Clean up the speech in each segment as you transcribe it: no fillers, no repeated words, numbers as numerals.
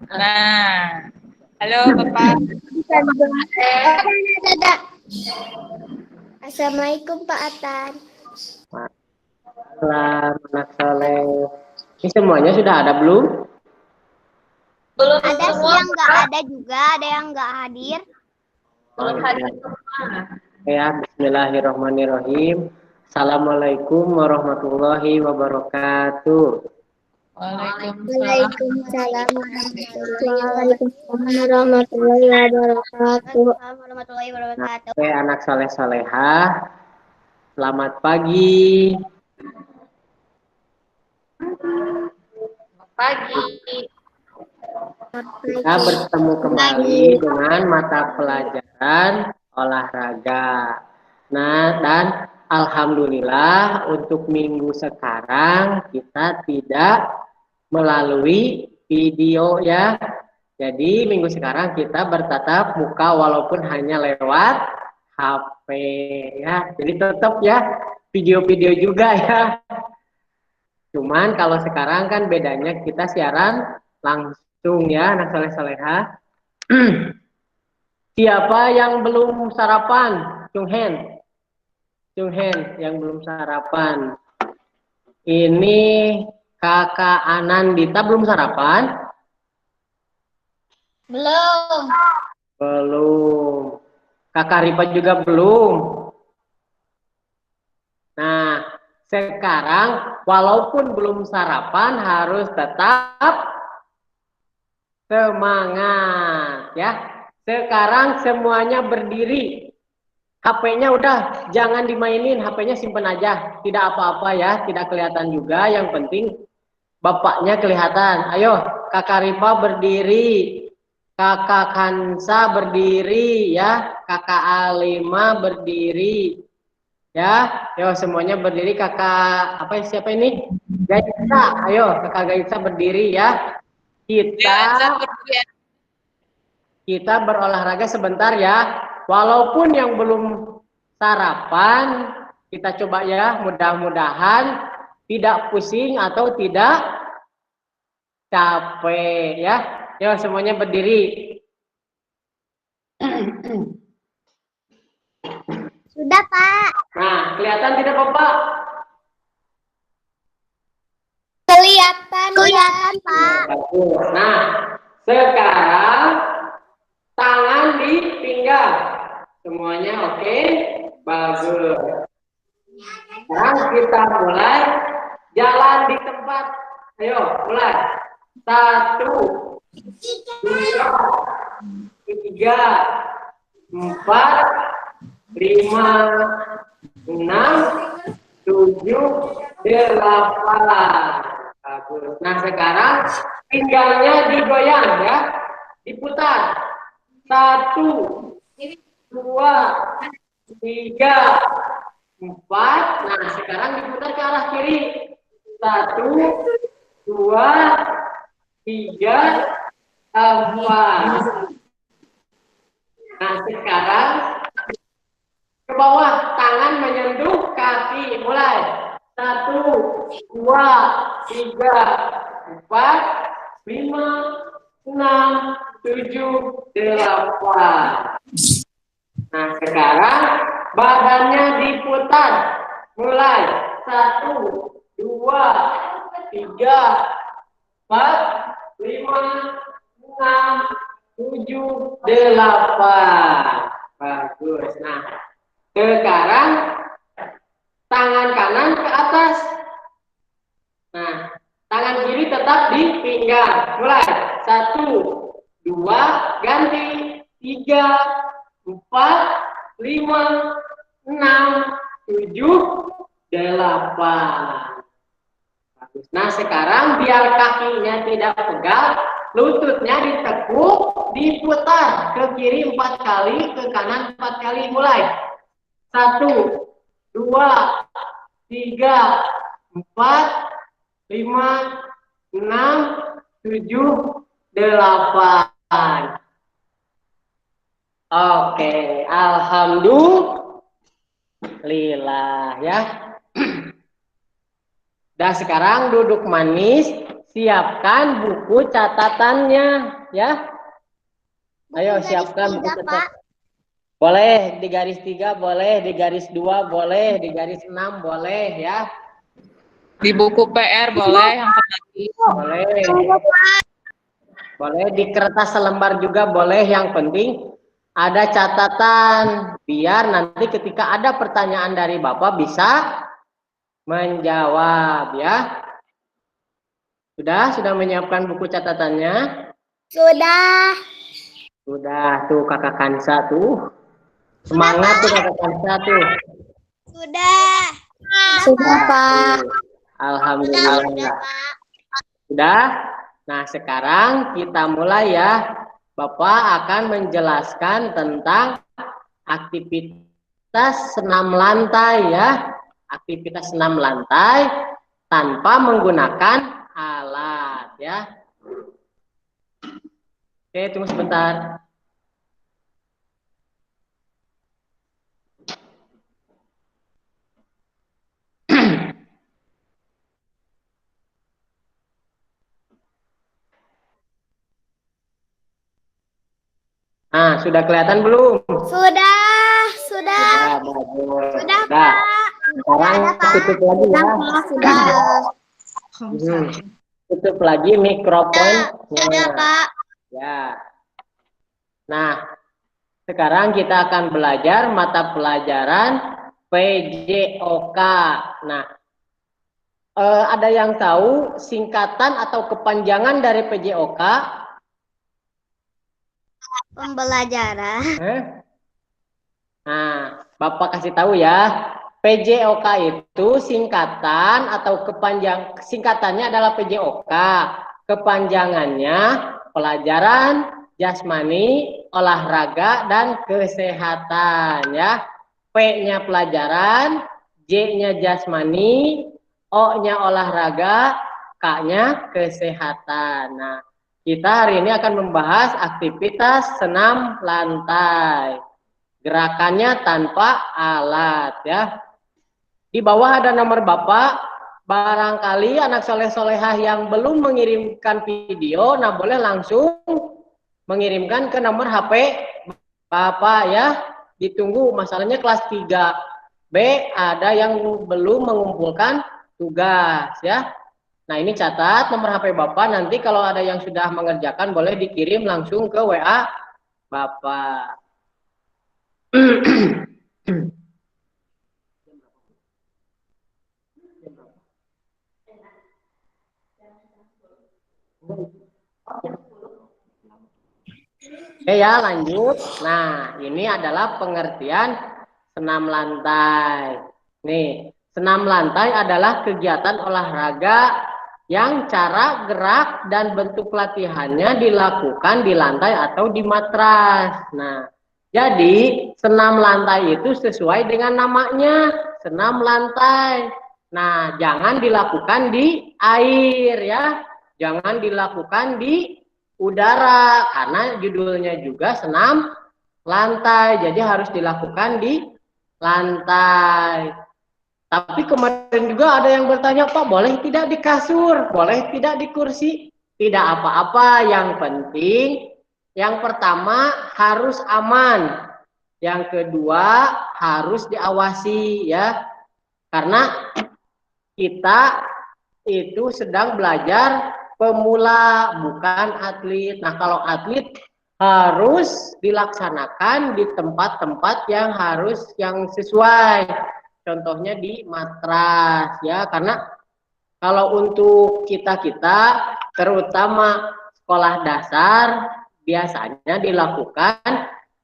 Nah, halo Bapak. Assalamualaikum Pak Atan. Salam anak soleh. Ini semuanya sudah ada belum? Belum Ada sih semua, yang nggak ada juga, ada yang nggak hadir. belum hadir semua. Ya, bismillahirrahmanirrahim. Assalamualaikum warahmatullahi wabarakatuh. Waalaikumsalam. Warahmatullahi wabarakatuh. Oke, anak soleh solehah. Selamat pagi. Pagi. Kita bertemu kembali dengan mata pelajaran olahraga. Nah, dan alhamdulillah untuk minggu sekarang kita tidak melalui video ya. Jadi minggu sekarang kita bertatap muka walaupun hanya lewat HP ya. Jadi tetap ya video-video juga ya. Cuman kalau sekarang kan bedanya kita siaran langsung ya anak soleh-soleha. Siapa yang belum sarapan? Cung Hen yang belum sarapan. Ini kakak Anandita belum sarapan? Belum. Belum. Kakak Ripa juga belum. Nah, sekarang walaupun belum sarapan harus tetap semangat ya. Sekarang semuanya berdiri. HP-nya udah jangan dimainin, HP-nya simpen aja. Tidak apa-apa ya, tidak kelihatan juga. Yang penting bapaknya kelihatan. Ayo, Kakak Ripa berdiri. Kakak Kansa berdiri ya. Kakak Alima berdiri. Ya, yo semuanya berdiri. Kakak apa siapa ini? Gaisa. Ayo, Kakak Gaisa berdiri ya. Kita berolahraga sebentar ya. Walaupun yang belum sarapan, kita coba ya, mudah-mudahan tidak pusing atau tidak capek ya. Yo semuanya berdiri. Sudah Pak. Nah, kelihatan tidak Bapak? Kelihatan Pak. Nah, sekarang tangan di pinggang. Semuanya oke? Bagus. Sekarang kita mulai jalan di tempat. Ayo, mulai. 1, 2, 3, 4, 5, 6, 7, 8. Bagus. Nah, sekarang pinggangnya digoyang ya. Diputar. 1, 2, 3, 4. Nah, sekarang diputar ke arah kiri. 1, 2, 3, 4. Nah, sekarang ke bawah, tangan menyentuh kaki. Mulai. 1, 2, 3, 4, 5, 6, 7, 8. Nah, sekarang badannya diputar. Mulai. 1, 2, 3, 4, 5, 6, 7, 8. Bagus. Nah, sekarang tangan kanan ke atas. Nah, tangan kiri tetap di pinggang. Mulai. 1, 2, ganti. 3, 4, 5, 6, 7, 8. Bagus. Nah, sekarang biar kakinya tidak pegal, lututnya ditekuk, diputar ke kiri 4 kali, ke kanan 4 kali. Mulai. 1, 2, 3, 4, 5, 6, 7, 8. Oke, alhamdulillah ya. Dah sekarang duduk manis, siapkan buku catatannya, ya. Ayo Buku garis siapkan buku 3, Pak. catatan. Boleh di garis 3, boleh di garis 2, boleh di garis 6, boleh ya. Di buku PR boleh yang tadi. Boleh. Boleh di kertas selembar juga boleh, yang penting ada catatan biar nanti ketika ada pertanyaan dari Bapak bisa menjawab ya. Sudah menyiapkan buku catatannya? Sudah. Sudah tuh Kakak Kansa tuh. Sudah, Semangat Pak. tuh Kakak Kansa tuh. Sudah. Sudah, Pak. Alhamdulillah. Sudah, Pak. Sudah? Nah, sekarang kita mulai ya. Bapak akan menjelaskan tentang aktivitas senam lantai ya. Aktivitas senam lantai tanpa menggunakan alat ya. Oke, tunggu sebentar. Nah, sudah kelihatan belum? Sudah. Sudah, bagus. Sudah, Sudah. Pak. Sekarang Pak. tutup lagi ya. Sudah. Tutup lagi mikrofonnya. Sudah, Pak. Ya. Nah, sekarang kita akan belajar mata pelajaran PJOK. Nah, ada yang tahu singkatan atau kepanjangan dari PJOK? Pembelajaran. Nah, Bapak kasih tahu ya. PJOK itu singkatan atau singkatannya adalah PJOK. Kepanjangannya pelajaran jasmani, olahraga, dan kesehatan ya. P-nya pelajaran, J-nya jasmani, O-nya olahraga, K-nya kesehatan. Nah, kita hari ini akan membahas aktivitas senam lantai. Gerakannya tanpa alat ya. Di bawah ada nomor Bapak. Barangkali anak soleh-solehah yang belum mengirimkan video, nah boleh langsung mengirimkan ke nomor HP Bapak ya. Ditunggu, masalahnya kelas 3B ada yang belum mengumpulkan tugas ya. Nah ini catat nomor HP Bapak, nanti kalau ada yang sudah mengerjakan boleh dikirim langsung ke WA Bapak. Oke ya, lanjut. Nah, ini adalah pengertian senam lantai. Nih, senam lantai adalah kegiatan olahraga yang cara gerak dan bentuk latihannya dilakukan di lantai atau di matras. Nah, jadi senam lantai itu sesuai dengan namanya, senam lantai. Nah, jangan dilakukan di air ya. Jangan dilakukan di udara karena judulnya juga senam lantai. Jadi harus dilakukan di lantai. Tapi kemarin juga ada yang bertanya, Pak, boleh tidak di kasur? Boleh tidak di kursi? Tidak apa-apa, yang penting yang pertama harus aman. Yang kedua harus diawasi ya. Karena kita itu sedang belajar pemula, bukan atlet. Nah, kalau atlet harus dilaksanakan di tempat-tempat yang sesuai. Contohnya di matras ya, karena kalau untuk kita terutama sekolah dasar biasanya dilakukan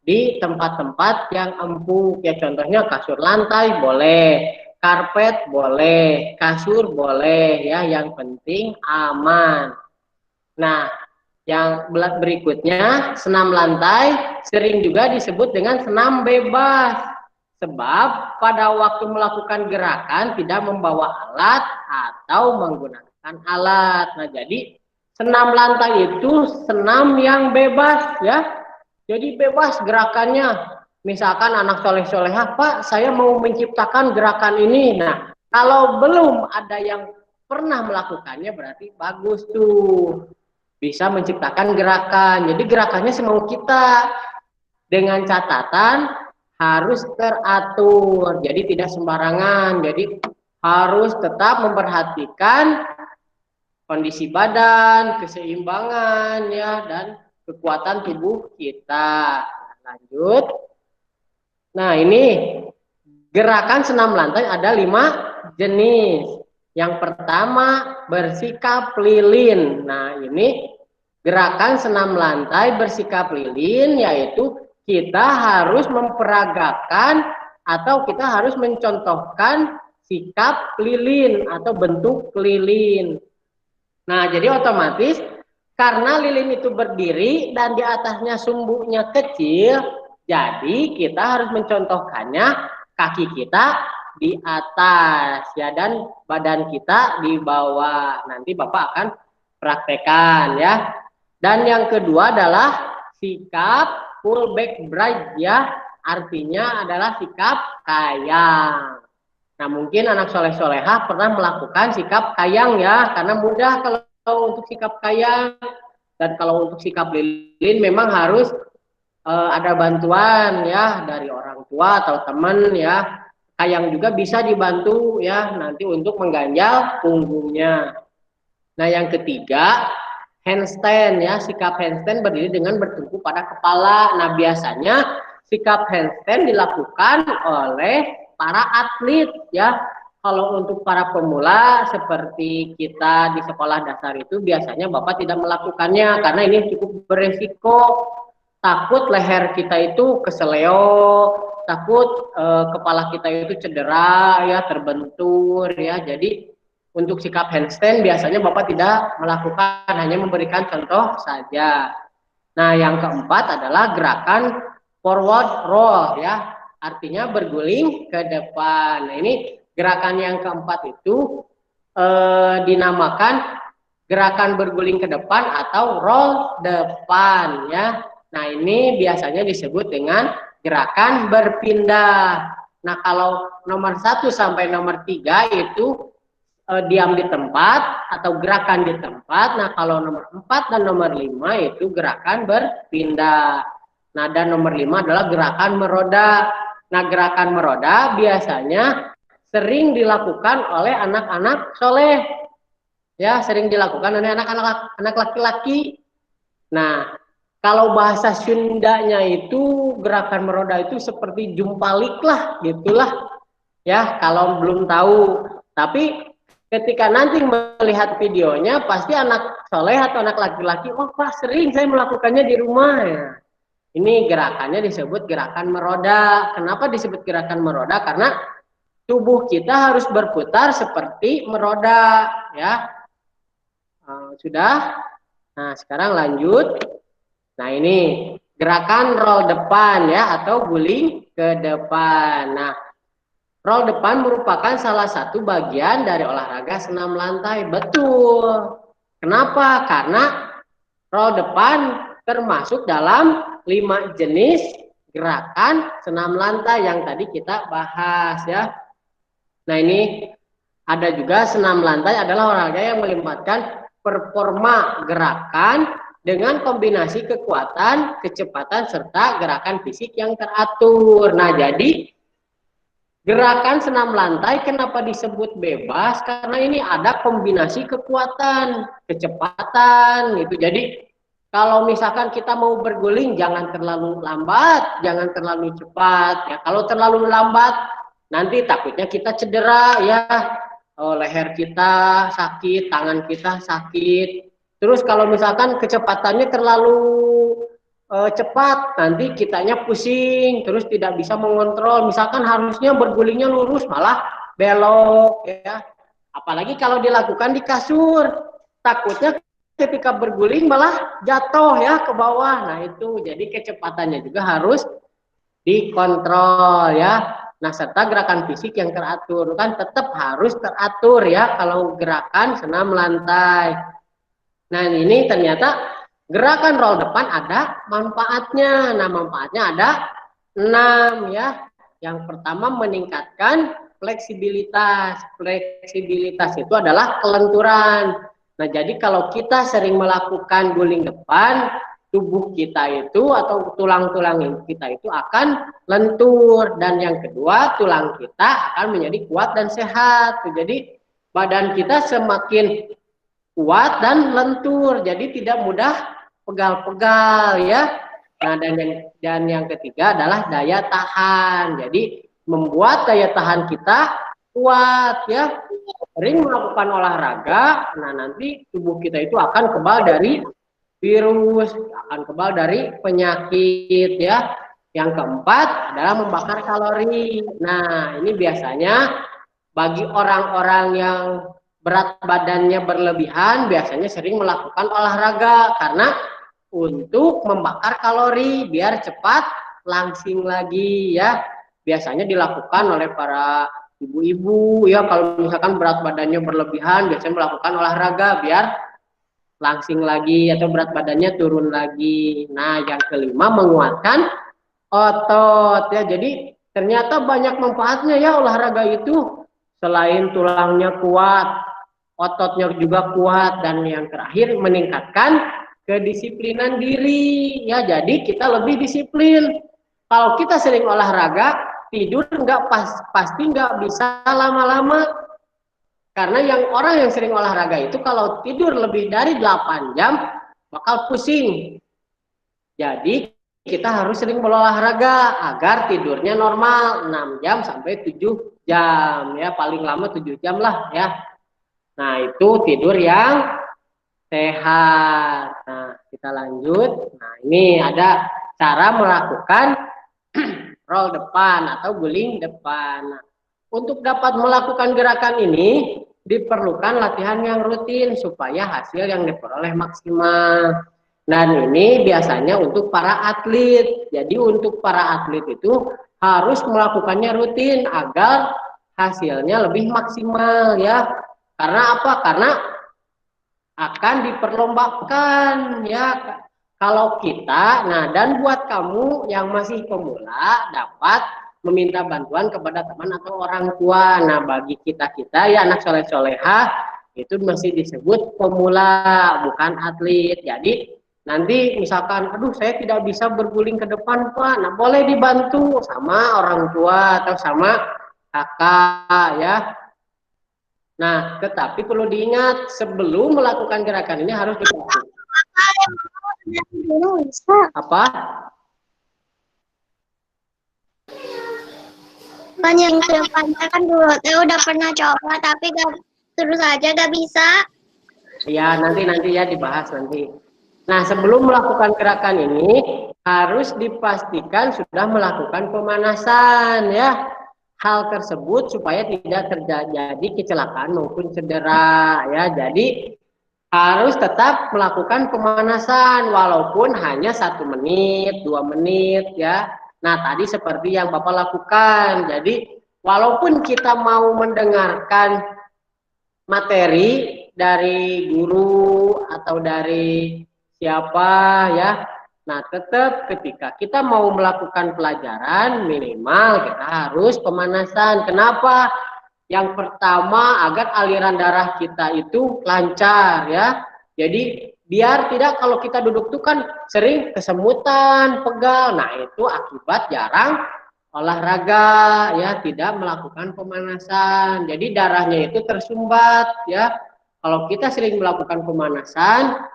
di tempat-tempat yang empuk ya, contohnya kasur lantai boleh, karpet boleh, kasur boleh ya, yang penting aman. Nah, yang berikutnya senam lantai sering juga disebut dengan senam bebas, sebab pada waktu melakukan gerakan tidak membawa alat atau menggunakan alat. Nah, jadi senam lantai itu senam yang bebas ya. Jadi bebas gerakannya. Misalkan anak soleh-solehah, Pak, saya mau menciptakan gerakan ini. Nah, kalau belum ada yang pernah melakukannya berarti bagus tuh. Bisa menciptakan gerakan. Jadi gerakannya semau kita. Dengan catatan harus teratur. Jadi tidak sembarangan. Jadi harus tetap memperhatikan kondisi badan, keseimbangan ya, dan kekuatan tubuh kita. Lanjut. Nah, ini gerakan senam lantai ada 5 jenis. Yang pertama bersikap lilin. Nah, ini gerakan senam lantai bersikap lilin, yaitu kita harus memperagakan atau kita harus mencontohkan sikap lilin atau bentuk lilin. Nah, jadi otomatis karena lilin itu berdiri dan di atasnya sumbunya kecil, jadi kita harus mencontohkannya kaki kita di atas ya dan badan kita di bawah. Nanti Bapak akan praktekkan ya. Dan yang kedua adalah sikap full back bridge ya. Artinya adalah sikap kayang. Nah, mungkin anak soleh-solehah pernah melakukan sikap kayang ya, karena mudah kalau untuk sikap kayang. Dan kalau untuk sikap lilin memang harus ada bantuan ya dari orang tua atau teman ya. Kayang juga bisa dibantu ya nanti untuk mengganjal punggungnya. Nah, yang ketiga handstand ya, sikap handstand berdiri dengan bertumpu pada kepala. Nah, biasanya sikap handstand dilakukan oleh para atlet ya. Kalau untuk para pemula seperti kita di sekolah dasar itu biasanya Bapak tidak melakukannya karena ini cukup beresiko. Takut leher kita itu keseleo, takut kepala kita itu cedera ya, terbentur ya. Jadi untuk sikap handstand biasanya Bapak tidak melakukan, hanya memberikan contoh saja. Nah, yang keempat adalah gerakan forward roll ya, artinya berguling ke depan. Nah, ini gerakan yang keempat itu dinamakan gerakan berguling ke depan atau roll depan ya. Nah, ini biasanya disebut dengan gerakan berpindah. Nah, kalau nomor 1 sampai nomor 3 itu diam di tempat atau gerakan di tempat. Nah, kalau nomor 4 dan nomor 5 itu gerakan berpindah. Nah, dan nomor 5 adalah gerakan meroda. Nah, gerakan meroda biasanya sering dilakukan oleh anak-anak soleh. Ya, sering dilakukan oleh anak-anak laki-laki. Nah, kalau bahasa Sundanya itu gerakan meroda itu seperti jumpalik lah, gitulah. Ya, kalau belum tahu. Tapi ketika nanti melihat videonya, pasti anak soleh atau anak laki-laki, oh Pak, sering saya melakukannya di rumah ya. Ini gerakannya disebut gerakan meroda. Kenapa disebut gerakan meroda? Karena tubuh kita harus berputar seperti meroda, ya. Sudah? Nah, sekarang lanjut. Nah, ini gerakan roll depan ya atau guling ke depan. Nah, roll depan merupakan salah satu bagian dari olahraga senam lantai. Betul. Kenapa? Karena roll depan termasuk dalam 5 jenis gerakan senam lantai yang tadi kita bahas ya. Nah, ini ada juga senam lantai adalah olahraga yang melibatkan performa gerakan dengan kombinasi kekuatan, kecepatan, serta gerakan fisik yang teratur. Nah, jadi gerakan senam lantai kenapa disebut bebas? Karena ini ada kombinasi kekuatan, kecepatan gitu. Jadi kalau misalkan kita mau berguling jangan terlalu lambat, jangan terlalu cepat. Ya, kalau terlalu lambat nanti takutnya kita cedera ya. Leher kita sakit, tangan kita sakit. Terus kalau misalkan kecepatannya terlalu cepat, nanti kitanya pusing, terus tidak bisa mengontrol. Misalkan harusnya bergulingnya lurus, malah belok, ya. Apalagi kalau dilakukan di kasur, takutnya ketika berguling malah jatuh ya ke bawah. Nah itu, jadi kecepatannya juga harus dikontrol ya. Nah serta gerakan fisik yang teratur, kan tetap harus teratur ya kalau gerakan senam lantai. Nah ini ternyata gerakan roll depan ada manfaatnya. Nah manfaatnya ada 6 ya. Yang pertama meningkatkan fleksibilitas. Fleksibilitas itu adalah kelenturan. Nah, jadi kalau kita sering melakukan guling depan, tubuh kita itu atau tulang-tulang kita itu akan lentur. Dan yang kedua, tulang kita akan menjadi kuat dan sehat. Jadi badan kita semakin kuat dan lentur, jadi tidak mudah pegal-pegal ya. Nah, dan yang ketiga adalah daya tahan. Jadi membuat daya tahan kita kuat ya. Sering melakukan olahraga, nah nanti tubuh kita itu akan kebal dari virus, akan kebal dari penyakit ya. Yang keempat adalah membakar kalori. Nah, ini biasanya bagi orang-orang yang berat badannya berlebihan biasanya sering melakukan olahraga karena untuk membakar kalori biar cepat langsing lagi ya. Biasanya dilakukan oleh para ibu-ibu ya, kalau misalkan berat badannya berlebihan biasanya melakukan olahraga biar langsing lagi atau berat badannya turun lagi. Nah, yang kelima menguatkan otot ya. Jadi ternyata banyak manfaatnya ya olahraga itu. Selain tulangnya kuat, ototnya juga kuat, dan yang terakhir meningkatkan kedisiplinan diri ya. Jadi kita lebih disiplin. Kalau kita sering olahraga, tidur pasti nggak bisa lama-lama. Karena orang yang sering olahraga itu kalau tidur lebih dari 8 jam bakal pusing. Jadi kita harus sering berolahraga agar tidurnya normal 6 jam sampai 7 jam ya, paling lama 7 jam lah ya. Nah, itu tidur yang sehat. Nah, kita lanjut. Nah, ini ada cara melakukan roll depan atau guling depan. Nah, untuk dapat melakukan gerakan ini diperlukan latihan yang rutin supaya hasil yang diperoleh maksimal. Dan ini biasanya untuk para atlet. Jadi untuk para atlet itu harus melakukannya rutin agar hasilnya lebih maksimal ya. Karena apa? Karena akan diperlombakan ya. Kalau kita, nah, dan buat kamu yang masih pemula dapat meminta bantuan kepada teman atau orang tua. Nah, bagi kita ya anak soleh-solehah itu masih disebut pemula, bukan atlet. Jadi nanti misalkan, aduh saya tidak bisa berguling ke depan Pak, nah boleh dibantu sama orang tua atau sama kakak ya. Nah, tetapi perlu diingat sebelum melakukan gerakan ini harus dipastikan. Apa? Kan yang kedepannya kan dulu udah pernah coba tapi terus aja gak bisa. Ya, nanti ya dibahas nanti. Nah, sebelum melakukan gerakan ini harus dipastikan sudah melakukan pemanasan ya. Hal tersebut supaya tidak terjadi kecelakaan maupun cedera ya. Jadi harus tetap melakukan pemanasan walaupun hanya 1 menit, 2 menit ya. Nah, tadi seperti yang Bapak lakukan. Jadi walaupun kita mau mendengarkan materi dari guru atau dari siapa ya, nah tetap ketika kita mau melakukan pelajaran minimal kita harus pemanasan. Kenapa? Yang pertama agar aliran darah kita itu lancar ya. Jadi biar tidak, kalau kita duduk tuh kan sering kesemutan, pegal. Nah, itu akibat jarang olahraga ya, tidak melakukan pemanasan. Jadi darahnya itu tersumbat ya. Kalau kita sering melakukan pemanasan,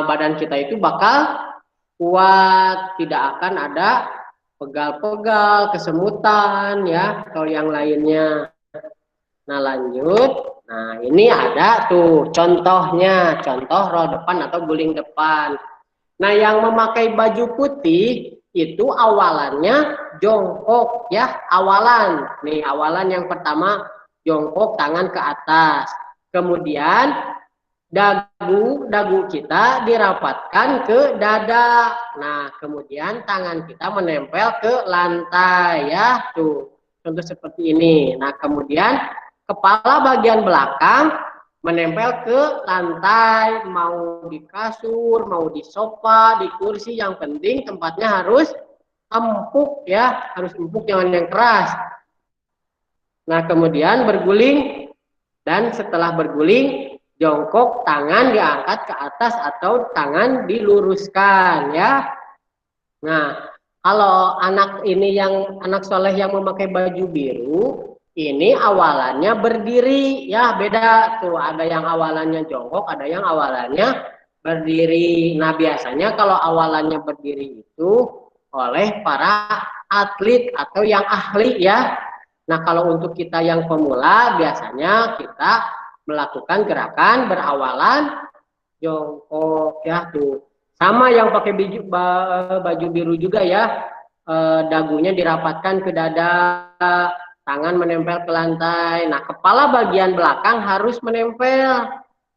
badan kita itu bakal kuat, tidak akan ada pegal-pegal, kesemutan ya, atau yang lainnya. Nah, lanjut. Nah, ini ada tuh contohnya, contoh roll depan atau guling depan. Nah, yang memakai baju putih itu awalannya jongkok ya, awalan. Nih, awalan yang pertama jongkok, tangan ke atas. Kemudian dagu kita dirapatkan ke dada. Nah, kemudian tangan kita menempel ke lantai ya, tuh. Contoh seperti ini. Nah, kemudian kepala bagian belakang menempel ke lantai, mau di kasur, mau di sofa, di kursi, yang penting tempatnya harus empuk ya, harus empuk, jangan yang keras. Nah, kemudian berguling, dan setelah berguling, jongkok, tangan diangkat ke atas atau tangan diluruskan ya. Nah, kalau anak ini yang anak soleh yang memakai baju biru, ini awalannya berdiri ya, beda tuh. Ada yang awalannya jongkok, ada yang awalannya berdiri. Nah, biasanya kalau awalannya berdiri itu oleh para atlet atau yang ahli ya. Nah, kalau untuk kita yang pemula, biasanya kita melakukan gerakan berawalan jongkok ya tuh. Sama yang pakai baju biru juga ya, dagunya dirapatkan ke dada, tangan menempel ke lantai. Nah, kepala bagian belakang harus menempel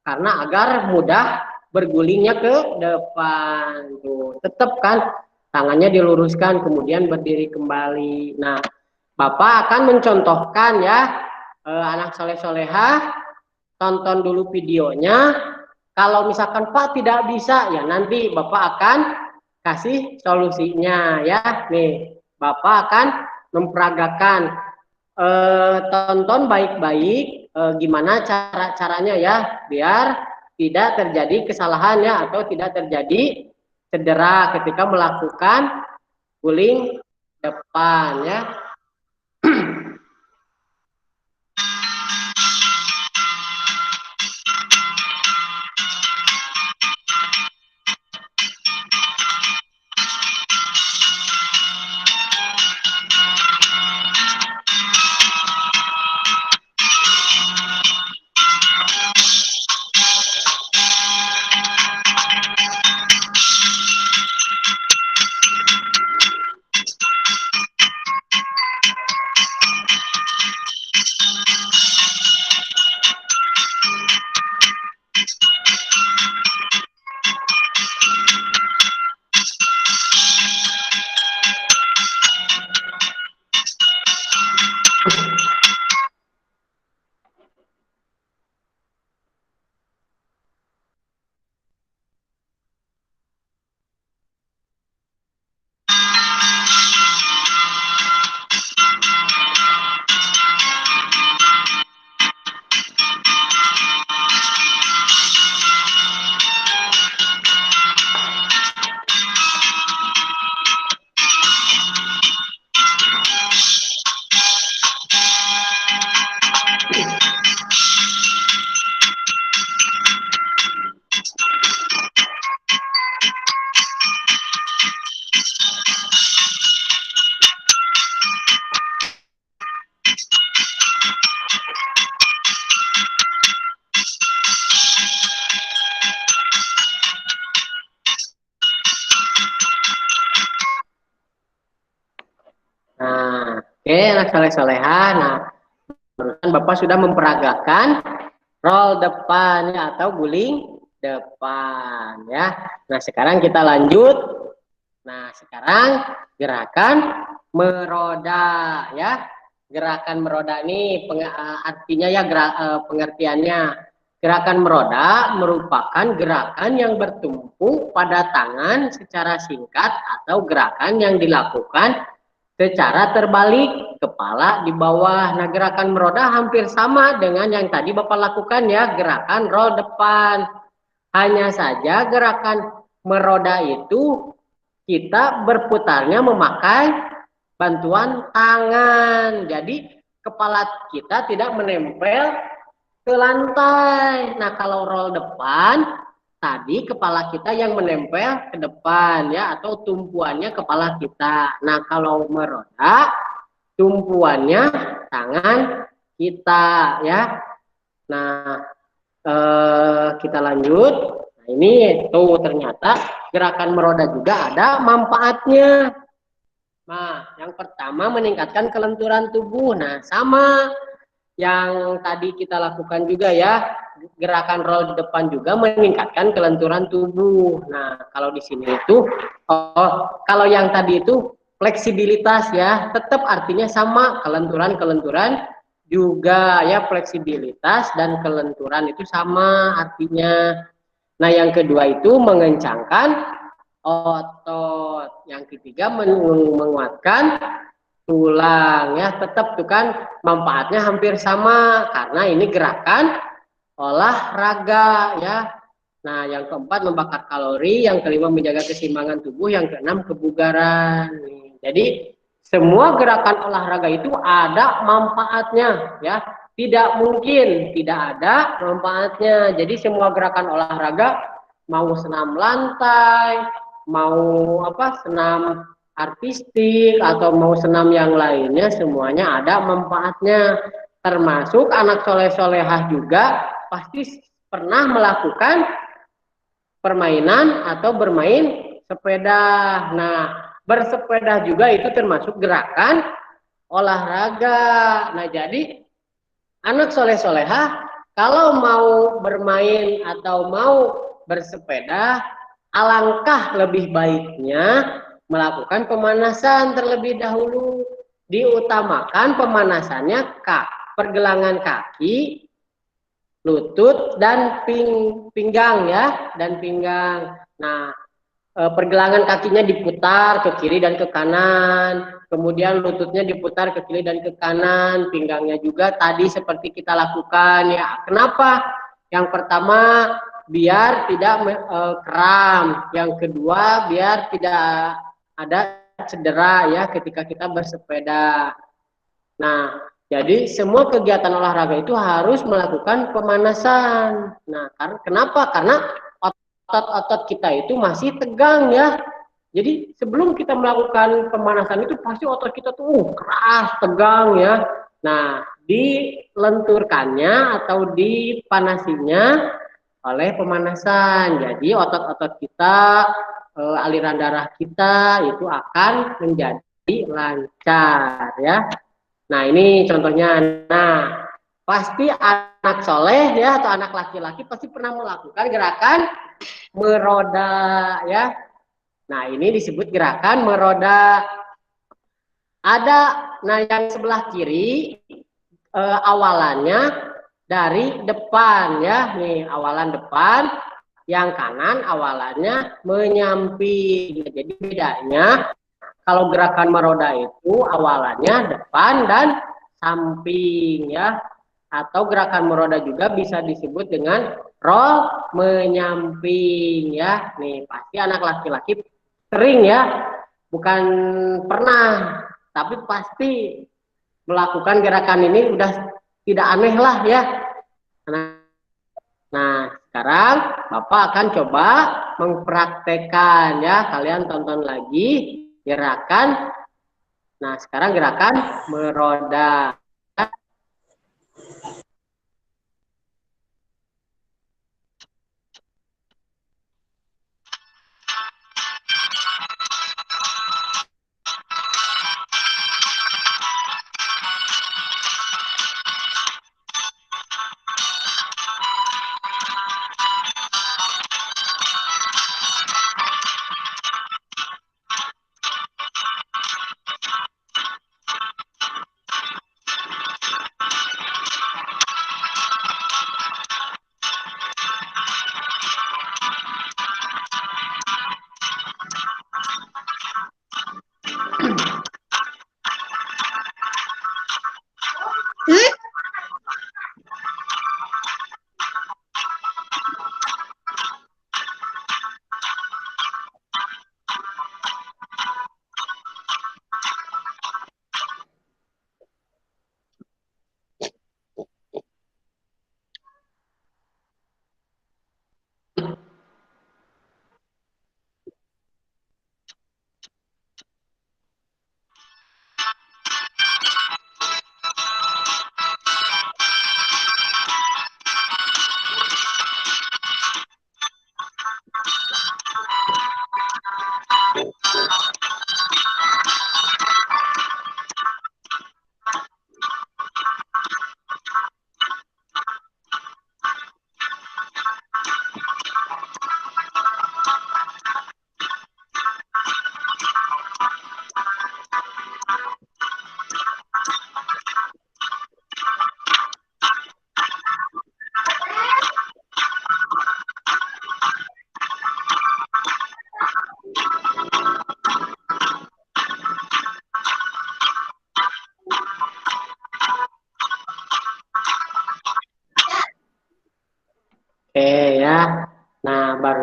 karena agar mudah bergulingnya ke depan. Tuh, tetap kan tangannya diluruskan kemudian berdiri kembali. Nah, Bapak akan mencontohkan ya, anak soleh-solehah, tonton dulu videonya. Kalau misalkan Pak tidak bisa, ya nanti Bapak akan kasih solusinya ya. Nih, Bapak akan memperagakan. Tonton baik-baik gimana caranya ya, biar tidak terjadi kesalahan ya, atau tidak terjadi cedera ketika melakukan guling depan ya. Nah, oke, anak soleh-soleha. Nah, barusan Bapak sudah memperagakan roll depan ya, atau guling depan ya. Nah, sekarang kita lanjut. Nah, sekarang gerakan meroda ya. Gerakan meroda ini artinya ya, pengertiannya. Gerakan meroda merupakan gerakan yang bertumpu pada tangan secara singkat atau gerakan yang dilakukan secara terbalik, kepala di bawah. Nah, gerakan meroda hampir sama dengan yang tadi Bapak lakukan ya, gerakan roll depan. Hanya saja gerakan meroda itu kita berputarnya memakai bantuan tangan. Jadi kepala kita tidak menempel ke lantai. Nah, kalau roll depan, tadi kepala kita yang menempel ke depan ya, atau tumpuannya kepala kita. Nah, kalau meroda, tumpuannya tangan kita ya. Nah, kita lanjut. Nah, ini tuh ternyata gerakan meroda juga ada manfaatnya. Nah, yang pertama meningkatkan kelenturan tubuh. Nah, sama yang tadi kita lakukan juga ya, gerakan roll di depan juga meningkatkan kelenturan tubuh. Nah, kalau di sini itu, kalau yang tadi itu fleksibilitas ya, tetap artinya sama, kelenturan juga ya, fleksibilitas dan kelenturan itu sama artinya. Nah, yang kedua itu mengencangkan otot. Yang ketiga menguatkan tulang ya, tetap tuh kan manfaatnya hampir sama karena ini gerakan olahraga ya. Nah, yang keempat membakar kalori, yang kelima menjaga keseimbangan tubuh, yang keenam kebugaran. Jadi semua gerakan olahraga itu ada manfaatnya ya. Tidak mungkin tidak ada manfaatnya. Jadi semua gerakan olahraga mau senam lantai, mau senam artistik atau mau senam yang lainnya semuanya ada manfaatnya. Termasuk anak soleh-solehah juga pasti pernah melakukan permainan atau bermain sepeda. Nah, bersepeda juga itu termasuk gerakan olahraga. Nah, jadi anak soleh-solehah kalau mau bermain atau mau bersepeda, alangkah lebih baiknya melakukan pemanasan terlebih dahulu. Diutamakan pemanasannya pergelangan kaki, lutut dan pinggang ya, dan pinggang. Nah, pergelangan kakinya diputar ke kiri dan ke kanan, kemudian lututnya diputar ke kiri dan ke kanan, pinggangnya juga tadi seperti kita lakukan ya. Kenapa? Yang pertama biar tidak kram, yang kedua biar tidak ada cedera ya ketika kita bersepeda. Nah, jadi semua kegiatan olahraga itu harus melakukan pemanasan. Nah, kenapa? Karena otot-otot kita itu masih tegang ya. Jadi sebelum kita melakukan pemanasan itu pasti otot kita tuh keras, tegang ya. Nah, dilenturkannya atau dipanasinya oleh pemanasan. Jadi otot-otot kita, aliran darah kita itu akan menjadi lancar ya. Nah, ini contohnya. Nah, pasti anak soleh ya atau anak laki-laki pasti pernah melakukan gerakan meroda ya. Nah, ini disebut gerakan meroda. Ada, nah yang sebelah kiri awalannya dari depan ya. Nih, awalan depan, yang kanan awalannya menyamping. Jadi bedanya kalau gerakan meroda itu awalannya depan dan samping ya. Atau gerakan meroda juga bisa disebut dengan roll menyamping ya. Nih, pasti anak laki-laki sering ya, bukan pernah, tapi pasti melakukan gerakan ini udah tidak aneh lah ya. Nah, sekarang Bapak akan coba mempraktekkan ya. Kalian tonton lagi gerakan. Nah, sekarang gerakan meroda.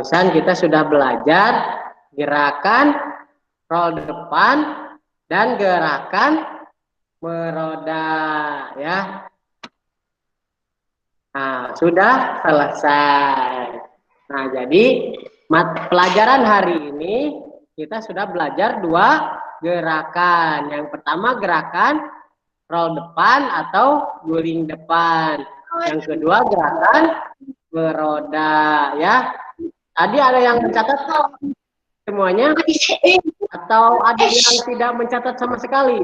barusan kita sudah belajar gerakan roll depan dan gerakan meroda ya. Nah, sudah selesai. Nah, jadi pelajaran hari ini kita sudah belajar dua gerakan. Yang pertama gerakan roll depan atau guling depan. Yang kedua gerakan meroda ya. Tadi ada yang mencatat semuanya atau ada yang tidak mencatat sama sekali?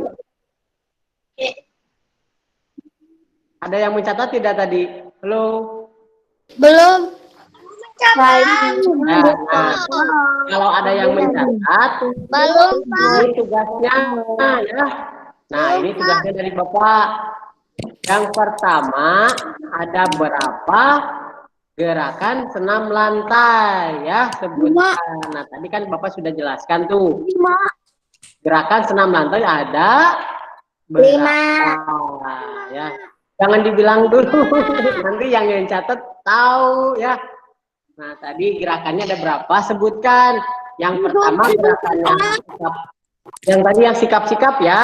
Ada yang mencatat tidak tadi? Halo? Belum. Nah, kalau ada yang mencatat, Belum, Pak. ini tugasnya ya. Nah, ini tugasnya dari Bapak. Yang pertama, ada berapa gerakan senam lantai ya, sebutkan. Nah, tadi kan Bapak sudah jelaskan tuh. Gerakan senam lantai ada berapa ya. Jangan dibilang dulu, nanti yang catat tahu ya. Nah, tadi gerakannya ada berapa? Sebutkan. Yang pertama gerakannya sikap. Yang tadi yang sikap-sikap ya.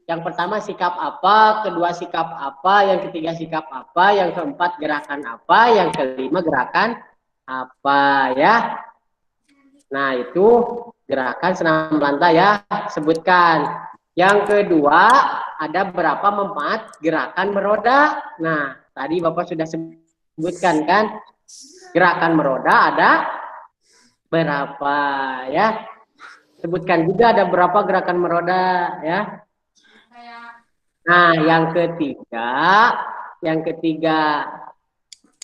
Yang pertama sikap apa, kedua sikap apa, yang ketiga sikap apa, yang keempat gerakan apa, yang kelima gerakan apa ya. Nah, itu gerakan senam lantai ya, sebutkan. Yang kedua, ada berapa manfaat gerakan meroda? Nah, tadi Bapak sudah sebutkan kan, gerakan meroda ada berapa ya. Sebutkan juga ada berapa gerakan meroda ya. Nah, yang ketiga,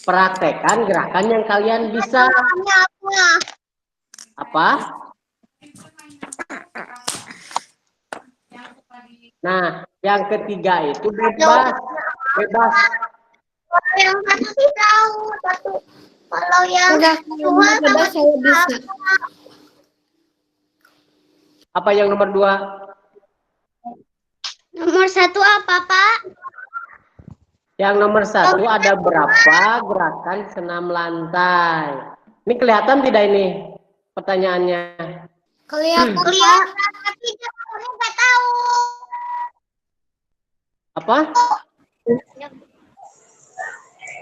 praktekkan gerakan yang kalian bisa. Apa? Nah, yang ketiga itu bebas. Yang satu sih tahu, satu. Kalau yang kedua bebas saya bisa. Apa yang nomor 2? Nomor 1 apa, Pak? Yang nomor 1 ada berapa gerakan senam lantai? Ini kelihatan tidak ini pertanyaannya? Kelihatan. Tapi jawabannya nggak tahu. Apa?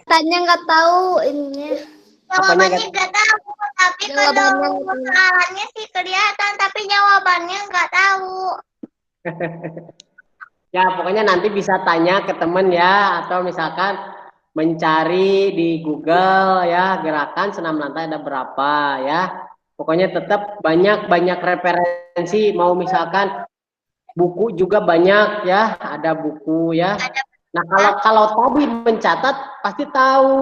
Tanya nggak tahu ininya. Jawabannya nggak tahu, tapi kalau Jawabannya soalannya sih kelihatan, tapi jawabannya nggak tahu. Ya, pokoknya nanti bisa tanya ke teman ya, atau misalkan mencari di Google ya, gerakan senam lantai ada berapa ya. Pokoknya tetap banyak referensi, mau misalkan buku juga banyak ya, ada buku ya. Nah, kalau tadi mencatat pasti tahu.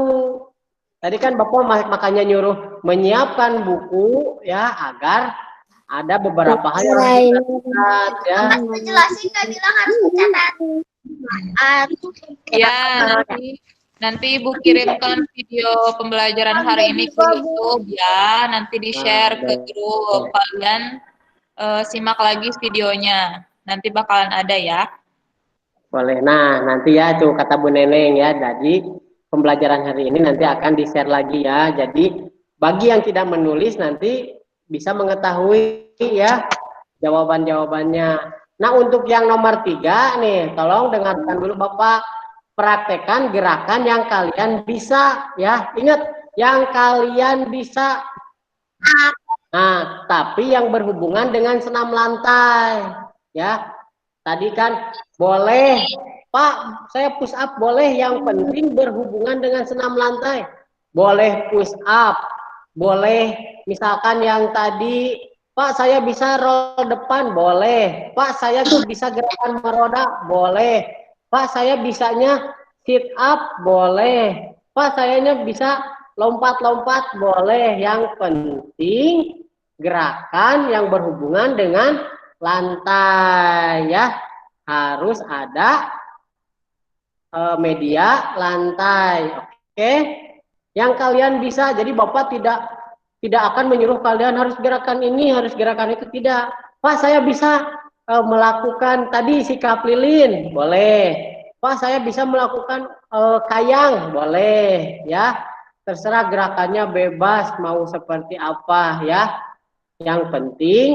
Tadi kan Bapak makanya nyuruh menyiapkan buku ya, agar ada beberapa hal yang harus dicatat ya. Jelasin nggak bilang harus mencatat. Ya, nanti Ibu kirimkan video pembelajaran hari ini ke YouTube ya, nanti di-share ke grup. Kalian simak lagi videonya, nanti bakalan ada ya. Boleh. Nah, nanti ya tuh kata Bu Neneng ya, jadi pembelajaran hari ini nanti akan di-share lagi ya. Jadi bagi yang tidak menulis nanti bisa mengetahui ya jawaban-jawabannya. Nah, untuk yang nomor 3 nih, tolong dengarkan dulu Bapak. Praktekkan gerakan yang kalian bisa ya. Ingat, yang kalian bisa. Nah, tapi yang berhubungan dengan senam lantai ya. Tadi kan boleh, Pak, saya push up boleh, yang penting berhubungan dengan senam lantai. Boleh push up, boleh misalkan yang tadi, Pak saya bisa roll depan, boleh. Pak saya bisa gerakan meroda, boleh. Pak saya bisanya sit up, boleh. Pak sayanya bisa lompat-lompat, boleh. Yang penting gerakan yang berhubungan dengan lantai ya, harus ada media lantai. Oke, yang kalian bisa. Jadi Bapak tidak akan menyuruh kalian harus gerakan ini, harus gerakan itu, tidak. Pak saya bisa melakukan tadi sikap lilin, boleh. Pak saya bisa melakukan kayang, boleh ya. terserah gerakannya bebas mau seperti apa ya. Yang penting,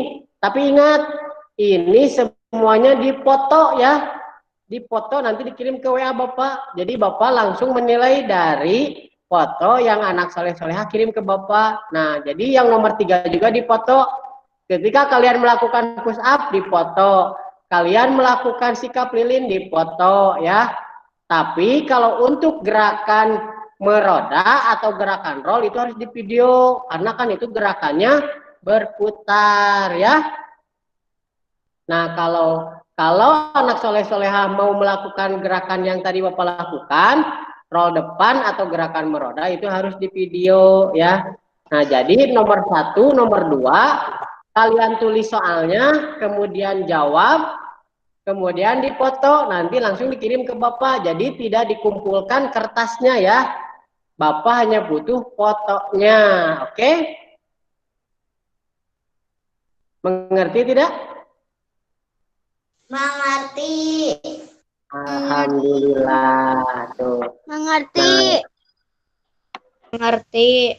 tapi ingat ini semuanya dipoto ya. Dipoto nanti dikirim ke WA Bapak. Jadi Bapak langsung menilai dari foto yang anak soleh-soleha kirim ke Bapak. Nah, jadi yang nomor 3 juga dipoto. Ketika kalian melakukan push up dipoto, kalian melakukan sikap lilin dipoto ya. Tapi kalau untuk gerakan meroda atau gerakan roll itu harus di video karena kan itu gerakannya berputar ya. Nah, kalau anak soleh-soleha mau melakukan gerakan yang tadi Bapak lakukan, roll depan atau gerakan meroda itu harus di video ya. Nah, jadi nomor 1, nomor 2, kalian tulis soalnya, kemudian jawab, kemudian dipoto, nanti langsung dikirim ke Bapak. Jadi tidak dikumpulkan kertasnya ya. Bapak hanya butuh fotonya, oke? Mengerti tidak? Mengerti. Alhamdulillah tuh. Mengerti. Mengerti.